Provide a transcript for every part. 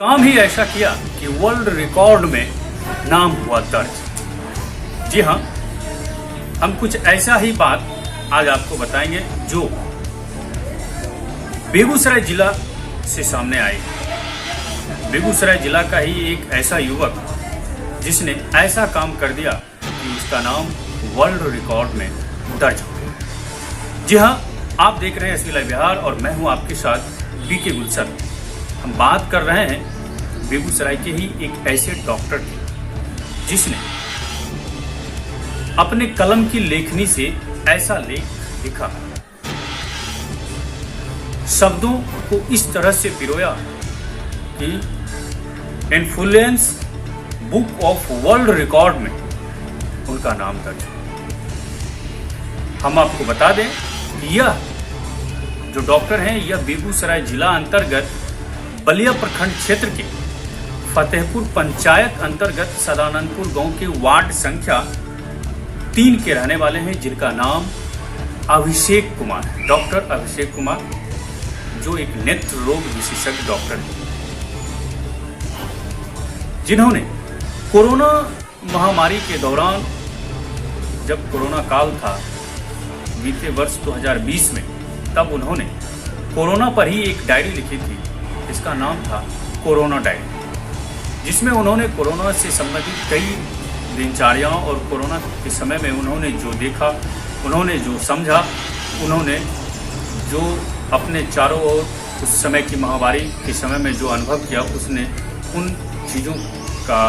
काम ही ऐसा किया कि वर्ल्ड रिकॉर्ड में नाम हुआ दर्ज। जी हाँ, हम कुछ ऐसा ही बात आज आपको बताएंगे जो बेगूसराय जिला से सामने आई। बेगूसराय जिला का ही एक ऐसा युवक जिसने ऐसा काम कर दिया कि उसका नाम वर्ल्ड रिकॉर्ड में दर्ज हो गया। जी हाँ, आप देख रहे हैं एसवी लाइव बिहार और मैं हूं आपके साथ बीके गुलशन। हम बात कर रहे हैं बेगूसराय के ही एक ऐसे डॉक्टर की जिसने अपने कलम की लेखनी से ऐसा लेख लिखा, शब्दों को इस तरह से पिरोया कि influence book of world record में उनका नाम दर्ज। हम आपको बता दें कि यह जो डॉक्टर हैं यह बेगूसराय जिला अंतर्गत बलिया प्रखंड क्षेत्र के फतेहपुर पंचायत अंतर्गत सदानंदपुर गांव के वार्ड संख्या 3 के रहने वाले हैं, जिनका नाम अभिषेक कुमार है। डॉक्टर अभिषेक कुमार जो एक नेत्र रोग विशेषज्ञ डॉक्टर हैं, जिन्होंने कोरोना महामारी के दौरान, जब कोरोना काल था बीते वर्ष 2020 में, तब उन्होंने कोरोना पर ही एक डायरी लिखी थी। इसका नाम था कोरोना डायरी, जिसमें उन्होंने कोरोना से संबंधित कई दिनचर्याओं और कोरोना के समय में उन्होंने जो देखा, उन्होंने जो समझा, उन्होंने जो अपने चारों ओर उस समय की महामारी के समय में जो अनुभव किया, उसने उन चीज़ों का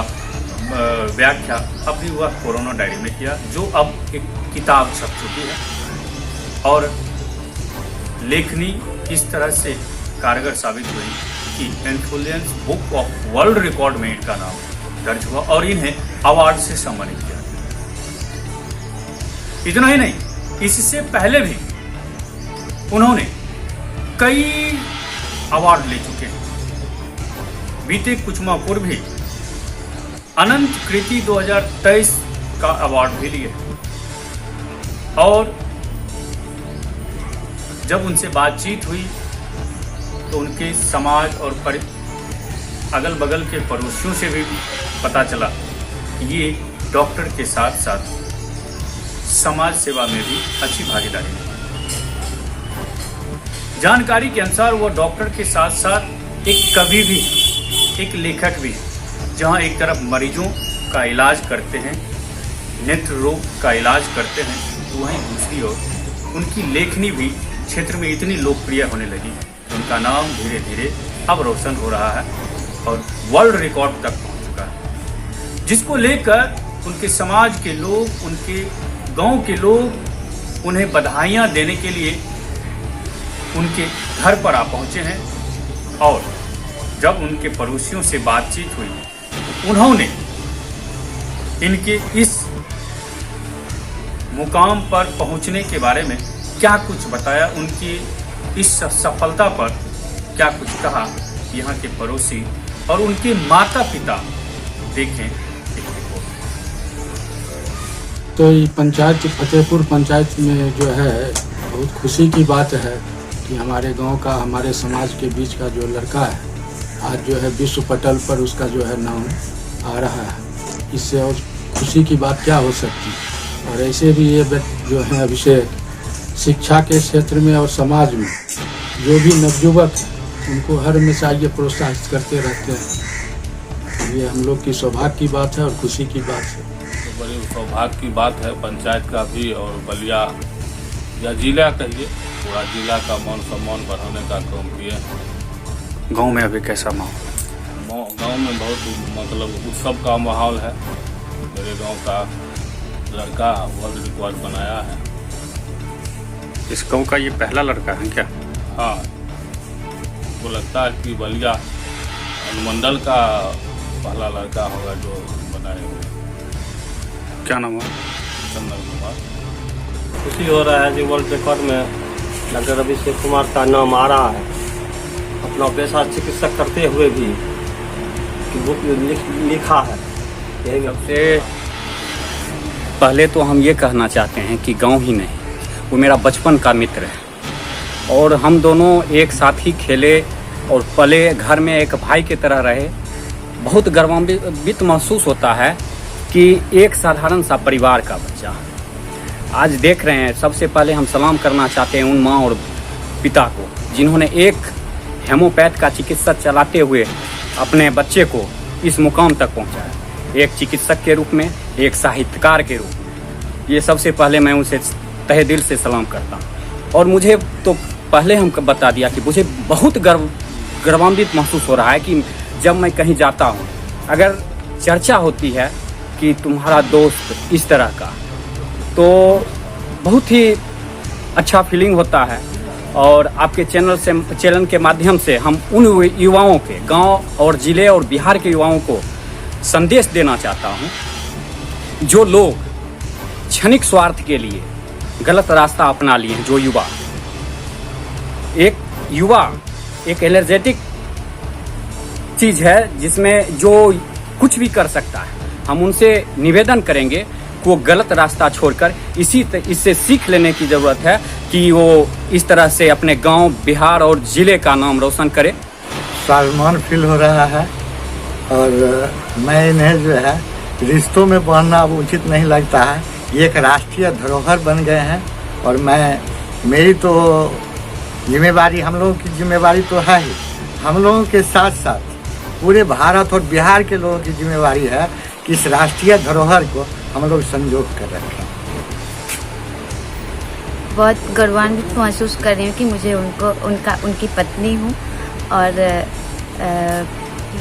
व्याख्या अपनी वह कोरोना डायरी में किया, जो अब एक किताब छप चुकी है। और लेखनी इस तरह से कारगर साबित हुई कि influence book of world record में इनका नाम दर्ज हुआ और इन्हें अवार्ड से सम्मानित किया। इतना ही नहीं, इससे पहले भी उन्होंने कई अवार्ड ले चुके हैं। बीते कुछ माह पूर्व भी अनंत कृति 2023 का अवार्ड भी लिए। और जब उनसे बातचीत हुई तो उनके समाज और अगल बगल के पड़ोसियों से भी पता चला कि ये डॉक्टर के साथ साथ समाज सेवा में भी अच्छी भागीदारी है। जानकारी के अनुसार वो डॉक्टर के साथ साथ एक कवि भी, एक लेखक भी, जहां एक तरफ मरीजों का इलाज करते हैं, नेत्र रोग का इलाज करते हैं, तो वहीं दूसरी ओर उनकी लेखनी भी क्षेत्र में इतनी लोकप्रिय होने लगी, उनका नाम धीरे धीरे अब रोशन हो रहा है और वर्ल्ड रिकॉर्ड तक पहुंच चुका है, जिसको लेकर उनके समाज के लोग, उनके गांव के लोग उन्हें बधाइयां देने के लिए उनके घर पर आ पहुंचे हैं। और जब उनके पड़ोसियों से बातचीत हुई तो उन्होंने इनके इस मुकाम पर पहुंचने के बारे में क्या कुछ बताया, उनकी इस सफलता पर क्या कुछ कहा, यहाँ के पड़ोसी और उनके माता पिता देखें। तो ये पंचायत, फतेहपुर पंचायत में जो है बहुत खुशी की बात है कि हमारे गांव का, हमारे समाज के बीच का जो लड़का है, आज जो है विश्व पटल पर उसका जो है नाम आ रहा है। इससे और खुशी की बात क्या हो सकती है। और ऐसे भी ये जो है अभिषेक शिक्षा के क्षेत्र में और समाज में जो भी नवयुवक उनको हर हमेशा ये प्रोत्साहित करते रहते हैं। ये हम लोग की सौभाग्य की बात है और खुशी की बात है। तो बड़ी सौभाग्य की बात है पंचायत का भी और बलिया या जिला कहिए, पूरा जिला का मान सम्मान बढ़ाने का काम किए हैं। गांव में अभी कैसा माहौल? गांव में बहुत मतलब उत्सव का माहौल है। मेरे गांव का लड़का वर्ल्ड रिकॉर्ड बनाया है। इस गांव का ये पहला लड़का है क्या? हाँ, वो लगता है कि बलिया अनुमंडल का पहला लड़का होगा जो बनाए हुए। क्या नाम है? चंदन कुमार। खुशी हो रहा है कि वर्ल्ड रिकॉर्ड में डॉक्टर अभिषेक कुमार का नाम आ रहा है। अपना पेशा चिकित्सक करते हुए भी बुक लिखा है। सबसे पहले तो हम ये कहना चाहते हैं कि गांव ही नहीं, वो मेरा बचपन का मित्र है और हम दोनों एक साथ ही खेले, और पले घर में एक भाई की तरह रहे। बहुत गर्वान्वित महसूस होता है कि एक साधारण सा परिवार का बच्चा आज देख रहे हैं। सबसे पहले हम सलाम करना चाहते हैं उन माँ और पिता को जिन्होंने एक हेमोपैथ का चिकित्सक चलाते हुए अपने बच्चे को इस मुकाम तक पहुंचाया, एक चिकित्सक के रूप में, एक साहित्यकार के रूप में। ये सबसे पहले मैं उनसे तहे दिल से सलाम करता हूँ। और मुझे तो पहले हम बता दिया कि मुझे बहुत गर्वान्वित महसूस हो रहा है कि जब मैं कहीं जाता हूँ, अगर चर्चा होती है कि तुम्हारा दोस्त इस तरह का, तो बहुत ही अच्छा फीलिंग होता है। और आपके चैनल के माध्यम से हम उन युवाओं के, गांव और ज़िले और बिहार के युवाओं को संदेश देना चाहता हूं, जो लोग क्षणिक स्वार्थ के लिए गलत रास्ता अपना लिए हैं। जो युवा एक एनर्जेटिक चीज़ है जिसमें जो कुछ भी कर सकता है। हम उनसे निवेदन करेंगे कि वो गलत रास्ता छोड़कर इससे सीख लेने की ज़रूरत है कि वो इस तरह से अपने गांव, बिहार और ज़िले का नाम रोशन करे। स्वाभिमान फील हो रहा है और मैं इन्हें जो है रिश्तों में बांधना अब उचित नहीं लगता है। ये एक राष्ट्रीय धरोहर बन गए हैं और मेरी तो जिम्मेवारी, हम लोगों की जिम्मेवारी तो है ही, हम लोगों के साथ साथ पूरे भारत और बिहार के लोगों की जिम्मेवारी है कि इस राष्ट्रीय धरोहर को हम लोग संजो कर रखें। बहुत गौरवान्वित महसूस कर रही हूँ कि मुझे उनकी पत्नी हूँ और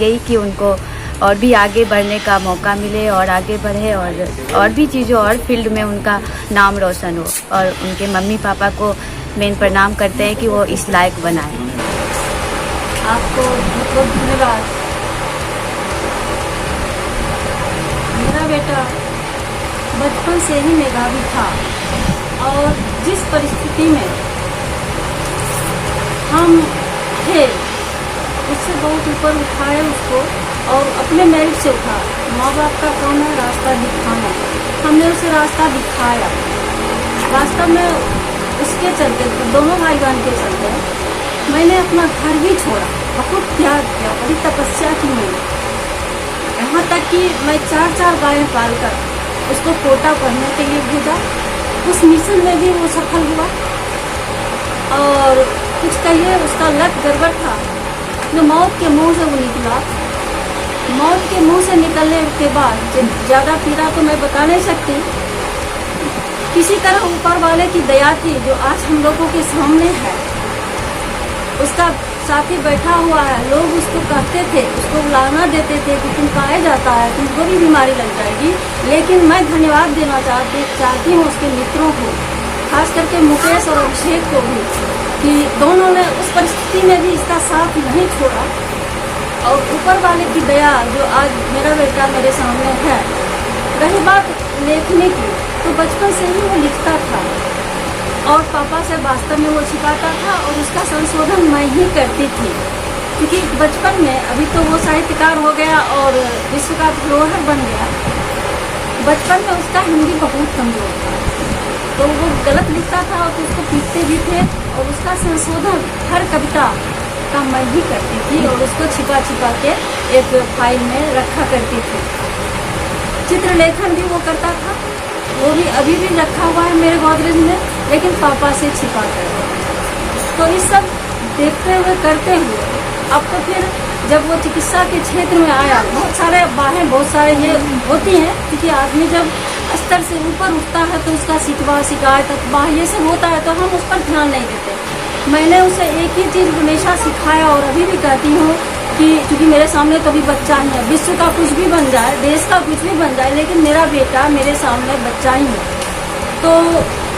यही कि उनको और भी आगे बढ़ने का मौका मिले और आगे बढ़े और भी चीज़ों और फील्ड में उनका नाम रोशन हो। और उनके मम्मी पापा को मैं प्रणाम करते हैं कि वो इस लायक बनाए। आपको बहुत बहुत धन्यवाद। मेरा बेटा बचपन से ही मेधावी था और जिस परिस्थिति में हम थे उससे बहुत ऊपर उठाए उसको और अपने मेरिट से उठा। माँ बाप का काम है रास्ता दिखाना, हमने उसे रास्ता दिखाया। वास्तव में उसके चलते, दोनों भाई बहन के चलते मैंने अपना घर भी छोड़ा, बहुत त्याग किया, बड़ी तपस्या की मैंने। यहाँ तक कि मैं 4 गायें पालकर उसको कोटा पढ़ने के लिए भेजा। उस मिशन में भी वो सफल हुआ। और कुछ कहिए उसका लक गड़बड़ था, जो मौत के मुंह से वो निकला। मौत के मुंह से निकलने के बाद ज़्यादा पीड़ा तो मैं बता नहीं सकती। किसी तरह ऊपर वाले की दया थी जो आज हम लोगों के सामने है। उसका साथी बैठा हुआ है, लोग उसको कहते थे, उसको लाना देते थे कि तुम कहाँ जाता है, तुमको भी बीमारी लग जाएगी। लेकिन मैं धन्यवाद देना चाहती हूँ उसके मित्रों को, खास करके मुकेश और अभिषेक को भी, कि दोनों ने उस परिस्थिति में भी इसका साथ नहीं छोड़ा। और ऊपर वाले की दया जो आज मेरा बेटा मेरे सामने है। रही बात लिखने की, तो बचपन से ही वो लिखता था और पापा से वास्तव में वो छिपाता था और उसका संशोधन मैं ही करती थी। क्योंकि बचपन में, अभी तो वो साहित्यकार हो गया और विश्व का धरोहर बन गया, बचपन में उसका हिंदी बहुत कमजोर था, तो वो गलत लिखता था और तो उसको पीटते भी थे। और उसका संशोधन हर कविता का मैं ही करती थी और उसको छिपा छिपा के एक फाइल में रखा करती थी। चित्रलेखन भी वो करता था, वो भी अभी भी रखा हुआ है मेरे गोदरेज में, लेकिन पापा से छिपा कर। तो इस सब देखते हुए करते हुए अब तो फिर जब वो चिकित्सा के क्षेत्र में आया, बहुत सारे बाहें, बहुत सारे ये होती हैं, क्योंकि आदमी जब स्तर से ऊपर उठता है तो उसका शिकवा, शिकायत, अफवाह ये सब होता है, तो हम उस पर ध्यान नहीं देते। मैंने उसे एक ही चीज़ हमेशा सिखाया और अभी भी कहती हूँ कि क्योंकि मेरे सामने कभी बच्चा ही है, विश्व का कुछ भी बन जाए, देश का कुछ भी बन जाए, लेकिन मेरा बेटा मेरे सामने बच्चा ही है। तो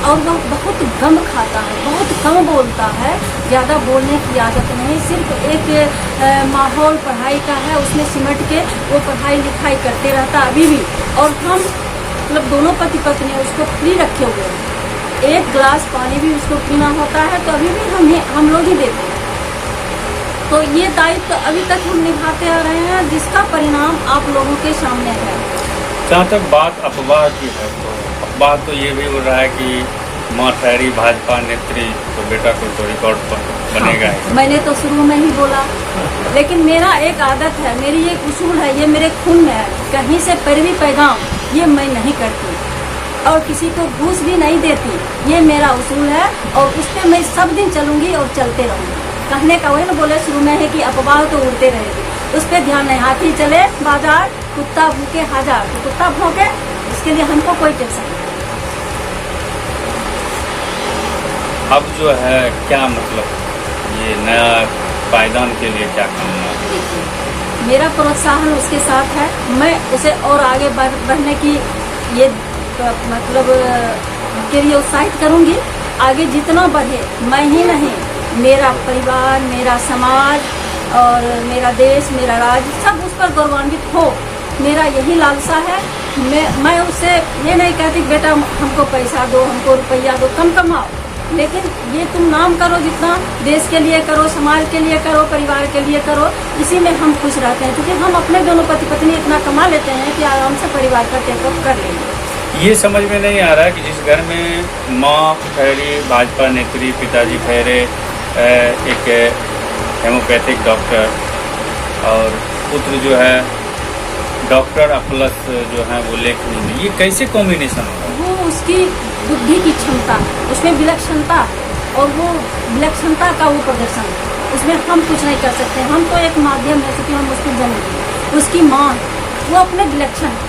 और वो बहुत कम खाता है, बहुत कम बोलता है, ज़्यादा बोलने की आदत नहीं, सिर्फ एक माहौल पढ़ाई का है, उसमें सिमट के वो पढ़ाई लिखाई करते रहता अभी भी। और हम मतलब दोनों पति पत्नी उसको फ्री रखे हुए हैं, एक गिलास पानी भी उसको पीना होता है तो अभी भी हम लोग ही देते हैं। तो ये दायित्व अभी तक हम निभाते आ रहे हैं, जिसका परिणाम आप लोगों के सामने है। जहाँ तक बात अफवाह की है, तो अफवाह तो ये भी हो रहा है कि माँ ठहरी भाजपा नेत्री तो बेटा को तो रिकॉर्ड पर बनेगा ही। मैंने तो शुरू में ही बोला, लेकिन मेरा एक आदत है, मेरी एक उसूल है, ये मेरे खून में है। कहीं से पैरवी पैगाम ये मैं नहीं करती और किसी को घूस भी नहीं देती, ये मेरा उसूल है और उस पर मैं सब दिन चलूंगी और चलते रहूंगी। कहने का वही ना बोले शुरू में है कि अफवाह तो उड़ते रहेगी, उस पर ध्यान नहीं। हाथी चले बाजार, कुत्ता भूखे हजार, तो कुत्ता भौंके, इसके लिए हमको कोई टेंशन नहीं। अब जो है क्या मतलब ये नया पायदान के लिए क्या करना है? देखिए, मेरा प्रोत्साहन उसके साथ है, मैं उसे और आगे बढ़ने की ये मतलब के लिए उत्साहित करूंगी। आगे जितना बढ़े, मैं ही नहीं, मेरा परिवार, मेरा समाज और मेरा देश, मेरा राज्य सब उस पर गौरवान्वित हो, मेरा यही लालसा है। मैं उससे ये नहीं कहती कि बेटा हमको पैसा दो, हमको रुपया दो, कम कमाओ, लेकिन ये तुम नाम करो, जितना देश के लिए करो, समाज के लिए करो, परिवार के लिए करो, इसी में हम खुश रहते हैं। क्योंकि हम अपने दोनों पति पत्नी इतना कमा लेते हैं कि आराम से परिवार का टेकअप कर लेंगे। ये समझ में नहीं आ रहा कि जिस घर में माँ ठहरी भाजपा नेत्री, पिताजी ठहरे एक हेमोपैथिक डॉक्टर और पुत्र जो है डॉक्टर प्लस जो है वो लेखनी में, ये कैसे कॉम्बिनेशन होगा? वो उसकी बुद्धि की क्षमता, उसमें विलक्षणता और वो विलक्षणता का वो प्रदर्शन, उसमें हम कुछ नहीं कर सकते। हम तो एक माध्यम है, क्योंकि हम उसको जन्म दिए। उसकी माँ वो अपने विलक्षण,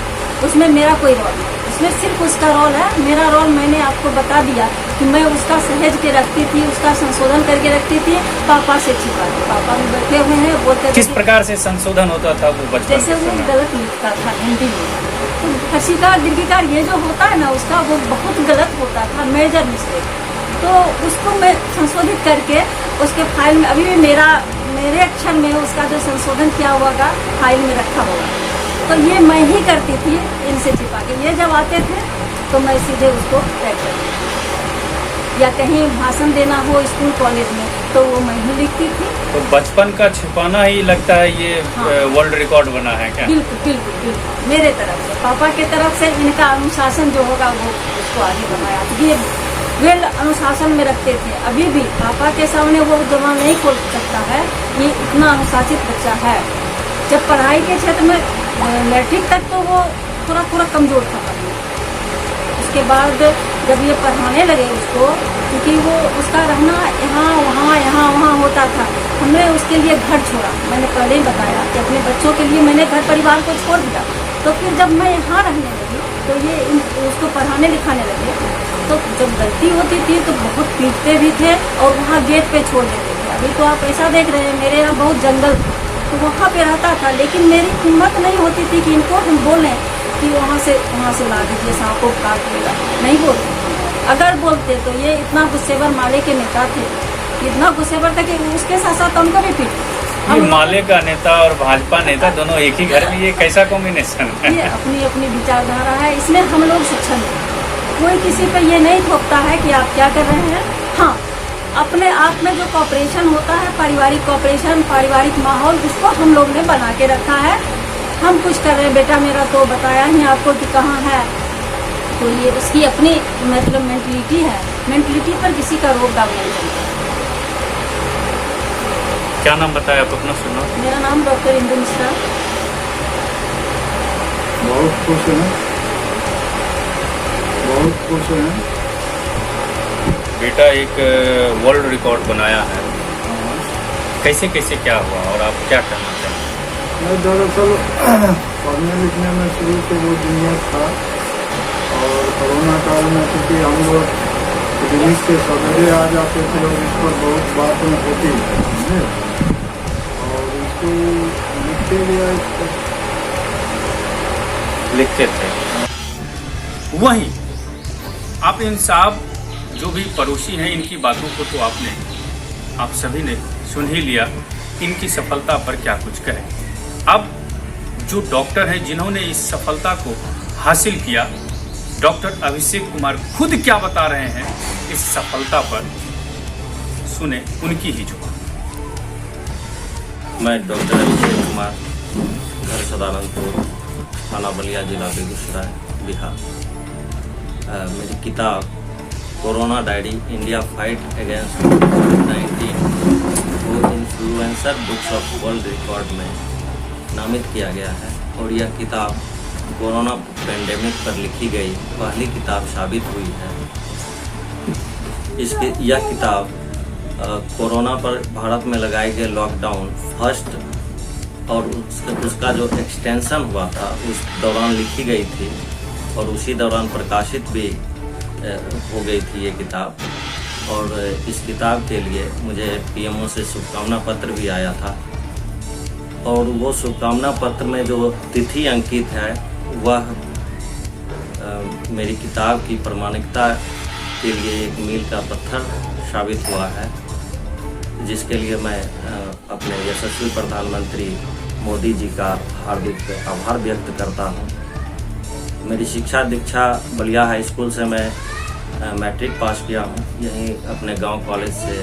उसमें मेरा कोई रोल नहीं, उसमें सिर्फ उसका रोल है। मेरा रोल मैंने आपको बता दिया कि मैं उसका सहेज के रखती थी, उसका संशोधन करके रखती थी, पापा से छिपा के। पापा भी बैठे हुए हैं, बोलते किस प्रकार से संशोधन होता था वो बचपन जैसे वो गलत लिखता था हिंदी में, तो हर्षिकार दीर्घिकार ये जो होता है ना उसका, वो बहुत गलत होता था, मेजर मिस्टेक। तो उसको मैं संशोधित करके उसके फाइल में, अभी भी मेरे अक्षर में उसका जो संशोधन किया हुआ का फाइल में रखा होगा। तो ये मैं ही करती थी इनसे छिपा के। ये जब आते थे तो मैं सीधे उसको टाइप करती, या कहीं भाषण देना हो स्कूल कॉलेज में तो वो मैं ही लिखती थी। तो बचपन का छिपाना ही लगता है ये वर्ल्ड रिकॉर्ड बना है क्या? बिल्कुल बिल्कुल बिल्कुल, मेरे तरफ से, पापा के तरफ से इनका अनुशासन जो होगा वो उसको आगे बनाया। ये वेल अनुशासन में रखते थे। अभी भी पापा के सामने वो जबान नहीं खोल सकता है, ये इतना अनुशासित बच्चा है। जब पढ़ाई के क्षेत्र में मैट्रिक तक तो वो थोड़ा कमजोर था पढ़ने। उसके बाद जब ये पढ़ाने लगे उसको, क्योंकि वो उसका रहना यहाँ वहाँ होता था, हमने उसके लिए घर छोड़ा। मैंने पहले ही बताया कि अपने बच्चों के लिए मैंने घर परिवार को छोड़ दिया। तो फिर जब मैं यहाँ रहने लगी तो ये उसको पढ़ाने लिखाने लगे, तो जब गलती होती थी तो बहुत पीटते भी थे और वहाँ गेट पे छोड़ देते थे। अभी तो आप ऐसा देख रहे हैं, मेरे यहाँ बहुत जंगल तो वहाँ पे रहता था, लेकिन मेरी हिम्मत नहीं होती थी कि इनको हम बोलें कि वहाँ से ला दीजिए, सांप को काट लेगा। नहीं बोलते। अगर बोलते तो ये इतना गुस्सेवर माले के नेता थे, इतना गुस्सेवर था कि उसके साथ साथ हमको भी पीट। माले का नेता और भाजपा नेता दोनों एक ही घर में, ये कैसा कॉम्बिनेशन है? ये अपनी अपनी विचारधारा है, इसमें हम लोग सक्षम हैं। कोई किसी पे ये नहीं थोपता है कि आप क्या कर रहे हैं। हाँ, अपने आप में जो कॉपरेशन होता है, पारिवारिक कॉपरेशन, पारिवारिक माहौल, उसको हम लोग ने बना के रखा है। हम कुछ कर रहे हैं, बेटा मेरा तो बताया ही आपको कि कहाँ है, तो ये उसकी अपनी मतलब मेंटलिटी है। मेंटलिटी पर किसी का रोक दाग नहीं चलता। क्या नाम बताया आप अपना? सुनो, मेरा नाम डॉक्टर इंदु मिश्रा। बहुत खुश हैं, बहुत खुश हैं। बेटा एक वर्ल्ड रिकॉर्ड बनाया है, कैसे कैसे क्या हुआ और आप क्या करना चाहते हैं? मैं दरअसल पढ़ने लिखने में शुरू से वो दुनिया था, और कोरोना काल में क्योंकि हम लोग क्लिनिक से सवेरे आ जाते थे और इस पर बहुत बातें होती है और इसको लिखते गया, लिखते थे। वहीं आप इन साहब जो भी पड़ोसी हैं, इनकी बातों को तो आप सभी ने सुन ही लिया। इनकी सफलता पर क्या कुछ कहें। अब जो डॉक्टर हैं जिन्होंने इस सफलता को हासिल किया, डॉक्टर अभिषेक कुमार खुद क्या बता रहे हैं इस सफलता पर, सुने उनकी ही जुबान। मैं डॉक्टर अभिषेक कुमार, घर सदानंदपुर, थाना बलिया, जिला बेगूसराय, बिहार। मेरी किताब corona diary India fight against कोविड-19 को influencer books of world record में नामित किया गया है और यह किताब कोरोना पेंडेमिक पर लिखी गई पहली किताब साबित हुई है। यह किताब कोरोना पर भारत में लगाए गए लॉकडाउन फर्स्ट और उसका जो एक्सटेंशन हुआ था उस दौरान लिखी गई थी और उसी दौरान प्रकाशित भी हो गई थी ये किताब। और इस किताब के लिए मुझे पीएमओ से शुभकामना पत्र भी आया था और वो शुभकामना पत्र में जो तिथि अंकित है वह मेरी किताब की प्रामाणिकता के लिए एक मील का पत्थर साबित हुआ है, जिसके लिए मैं अपने यशस्वी प्रधानमंत्री मोदी जी का हार्दिक आभार व्यक्त करता हूँ। मेरी शिक्षा दीक्षा बलिया हाई स्कूल से मैं मैट्रिक पास किया हूँ। यहीं अपने गांव कॉलेज से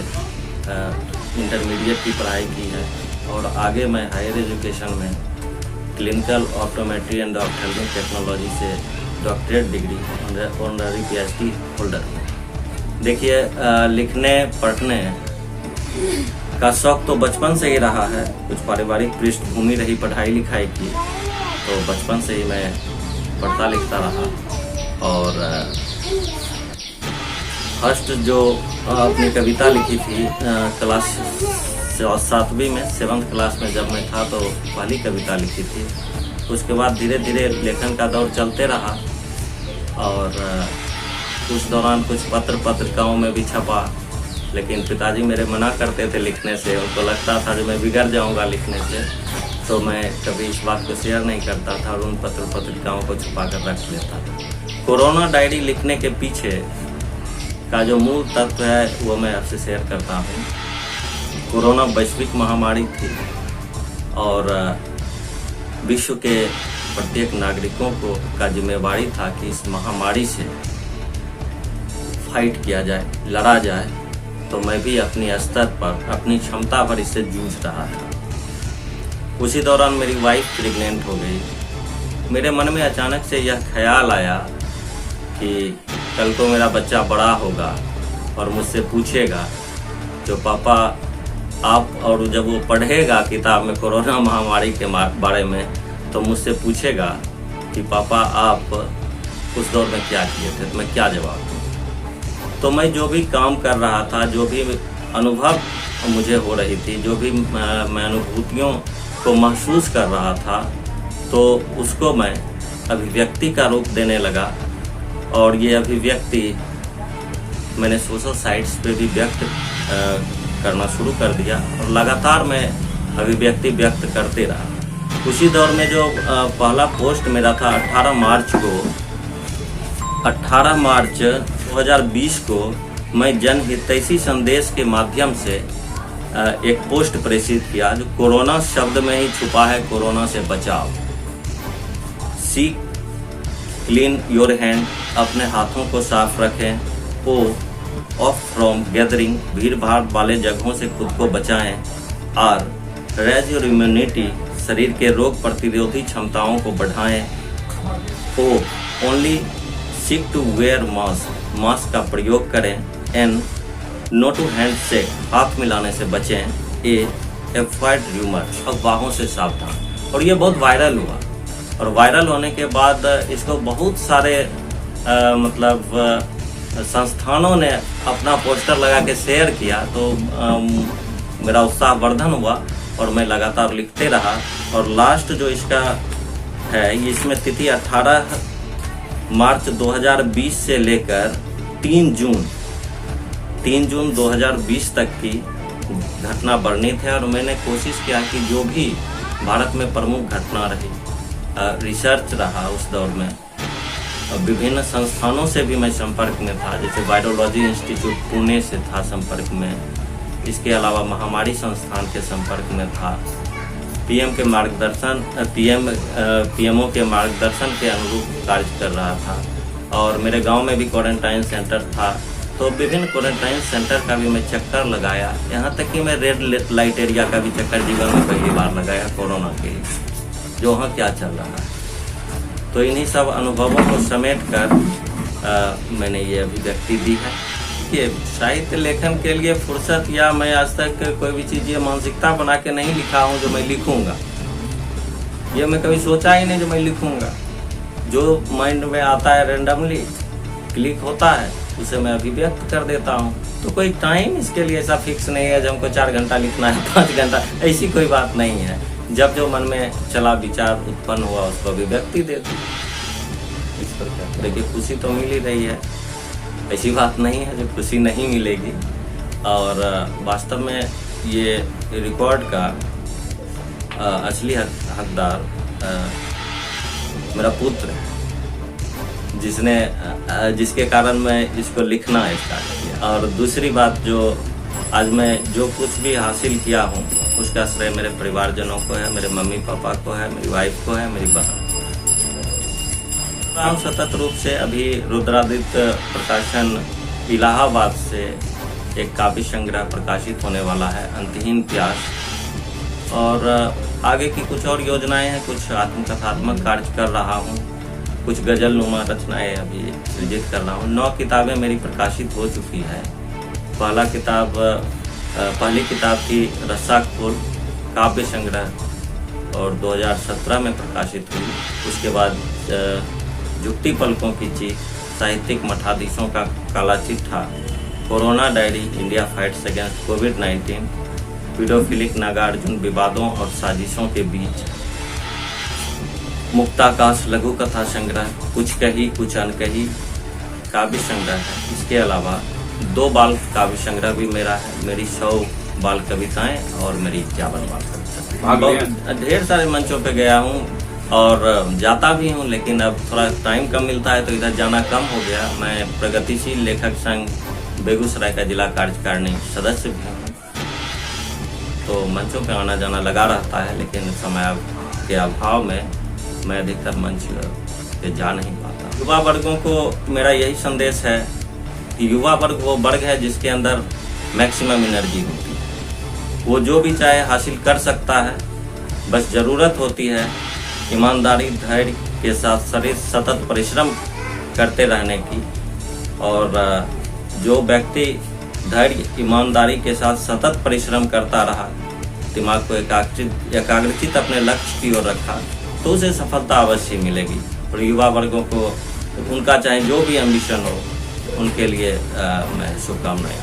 इंटरमीडिएट की पढ़ाई की है और आगे मैं हायर एजुकेशन में clinical optometry and ophthalmic technology से doctorate degree honorary PhD holder हूँ। देखिए, लिखने पढ़ने का शौक तो बचपन से ही रहा है। कुछ पारिवारिक पृष्ठभूमि रही पढ़ाई लिखाई की, तो बचपन से ही मैं पढ़ता लिखता रहा। और फर्स्ट जो अपनी कविता लिखी थी क्लास 7वीं में 7th क्लास में जब मैं था तो पहली कविता लिखी थी। उसके बाद धीरे धीरे लेखन का दौर चलते रहा और उस दौरान कुछ पत्रिकाओं में भी छपा, लेकिन पिताजी मेरे मना करते थे लिखने से। उनको लगता था जो मैं बिगड़ जाऊंगा लिखने से, तो मैं कभी इस बात को शेयर नहीं करता था और उन पत्रिकाओं को छुपा कर रख लेता था। कोरोना डायरी लिखने के पीछे का जो मूल तत्व है वो मैं आपसे शेयर करता हूँ। कोरोना वैश्विक महामारी थी और विश्व के प्रत्येक नागरिकों को का जिम्मेवारी था कि इस महामारी से फाइट किया जाए, लड़ा जाए। तो मैं भी अपनी स्तर पर अपनी क्षमता पर इससे जूझ रहा था। उसी दौरान मेरी वाइफ प्रेग्नेंट हो गई। मेरे मन में अचानक से यह ख्याल आया कि कल को मेरा बच्चा बड़ा होगा और मुझसे पूछेगा जो पापा आप, और जब वो पढ़ेगा किताब में कोरोना महामारी के बारे में तो मुझसे पूछेगा कि पापा आप उस दौर में क्या किए थे, तो मैं क्या जवाब दूँ। तो मैं जो भी काम कर रहा था, जो भी अनुभव मुझे हो रही थी, जो भी मैं अनुभूतियों को महसूस कर रहा था, तो उसको मैं अभिव्यक्ति का रूप देने लगा। और ये अभिव्यक्ति मैंने सोशल साइट्स पे भी व्यक्त करना शुरू कर दिया और लगातार मैं अभिव्यक्ति व्यक्त करते रहा। उसी दौर में जो पहला पोस्ट मेरा था 18 मार्च 2020 को मैं जनहितैषी संदेश के माध्यम से एक पोस्ट प्रेषित किया जो कोरोना शब्द में ही छुपा है कोरोना से बचाव। सीक क्लीन योर हैंड, अपने हाथों को साफ रखें। ओ ऑफ फ्रॉम गैदरिंग, भीड़ भाड़ वाले जगहों से खुद को बचाएं। आर रेज योर इम्यूनिटी, शरीर के रोग प्रतिरोधी क्षमताओं को बढ़ाएं। Oh only seek to wear mask, mask का प्रयोग करें। And no to hand shake, हाथ मिलाने से बचें। ए एवॉइड र्यूमर, अफवाहों से सावधान। और ये बहुत वायरल हुआ और वायरल होने के बाद इसको बहुत सारे संस्थानों ने अपना पोस्टर लगा के शेयर किया, तो मेरा उत्साहवर्धन हुआ और मैं लगातार लिखते रहा। और लास्ट जो इसका है, इसमें तिथि 18 मार्च 2020 से लेकर 3 जून 2020 तक की घटना वर्णित है। और मैंने कोशिश किया कि जो भी भारत में प्रमुख घटना रही, रिसर्च रहा उस दौर में, विभिन्न संस्थानों से भी मैं संपर्क में था। जैसे वायरोलॉजी इंस्टीट्यूट पुणे से था संपर्क में, इसके अलावा महामारी संस्थान के संपर्क में था। पीएमओ के मार्गदर्शन के अनुरूप कार्य कर रहा था। और मेरे गांव में भी क्वारंटाइन सेंटर था, तो विभिन्न क्वारंटाइन सेंटर का भी मैं चक्कर लगाया। यहाँ तक कि मैं रेड लाइट एरिया का भी चक्कर जीवन में पहली बार लगाया कोरोना के लिए, जो वहाँ क्या चल रहा है। तो इन्हीं सब अनुभवों को समेट कर मैंने ये अभिव्यक्ति दी है कि साहित्य लेखन के लिए फुर्सत या मैं आज तक कोई भी चीज़ ये मानसिकता बना के नहीं लिखा हूँ जो मैं लिखूँगा। ये मैं कभी सोचा ही नहीं जो मैं लिखूँगा। जो माइंड में आता है रेंडमली क्लिक होता है उसे मैं अभिव्यक्त कर देता हूँ। तो कोई टाइम इसके लिए ऐसा फिक्स नहीं है जो हमको 4 घंटा लिखना है 5 घंटा, ऐसी कोई बात नहीं है। जब जो मन में चला विचार उत्पन्न हुआ उसको अभिव्यक्ति दे दी। इस प्रकार देखिए खुशी तो मिल ही रही है, ऐसी बात नहीं है जो खुशी नहीं मिलेगी। और वास्तव में ये रिकॉर्ड का असली हकदार मेरा पुत्र है, जिसके कारण मैं इसको लिखना स्टार्ट किया। और दूसरी बात, जो आज मैं जो कुछ भी हासिल किया हूँ उसका श्रेय मेरे परिवारजनों को है, मेरे मम्मी पापा को है, मेरी वाइफ को है, मेरी बहन। हम सतत रूप से अभी रुद्रादित्य प्रकाशन इलाहाबाद से एक काव्य संग्रह प्रकाशित होने वाला है, अंतहीन प्यास। और आगे की कुछ और योजनाएं हैं, कुछ आत्मकथात्मक कार्य कर रहा हूँ, कुछ गजल नुमा रचनाएं अभी सृजित कर रहा हूँ। 9 किताबें मेरी प्रकाशित हो चुकी है। पहली किताब थी रस्सा खोल काव्य संग्रह और 2017 में प्रकाशित हुई। उसके बाद जुक्ति पलकों की चीख, साहित्यिक मठाधीशों का काला चिट्ठा, corona diary, India fights against कोविड-19, पीडोफिलिक नागार्जुन विवादों और साजिशों के बीच, मुक्ताकाश लघु कथा संग्रह, कुछ कही कुछ अनकही काव्य संग्रह है। इसके अलावा 2 बाल काव्य संग्रह भी मेरा है, मेरी 100 बाल कविताएं और मेरी 51 बाल कविताएं। ढेर सारे मंचों पे गया हूँ और जाता भी हूँ, लेकिन अब थोड़ा टाइम कम मिलता है तो इधर जाना कम हो गया। मैं प्रगतिशील लेखक संघ बेगूसराय का जिला कार्यकारिणी सदस्य भी हूँ, तो मंचों पे आना जाना लगा रहता है, लेकिन समय के अभाव में मैं अधिकतर मंच पे जा नहीं पाता। युवा वर्गों को मेरा यही संदेश है कि युवा वर्ग वो वर्ग है जिसके अंदर मैक्सिमम एनर्जी होती है, वो जो भी चाहे हासिल कर सकता है। बस ज़रूरत होती है ईमानदारी धैर्य के साथ सतत परिश्रम करते रहने की। और जो व्यक्ति धैर्य ईमानदारी के साथ सतत परिश्रम करता रहा, दिमाग को एकाग्रचित अपने लक्ष्य की ओर रखा, तो उसे सफलता अवश्य मिलेगी। और युवा वर्गों को उनका चाहे जो भी एम्बिशन हो, उनके लिए मैं शुभकामनाएं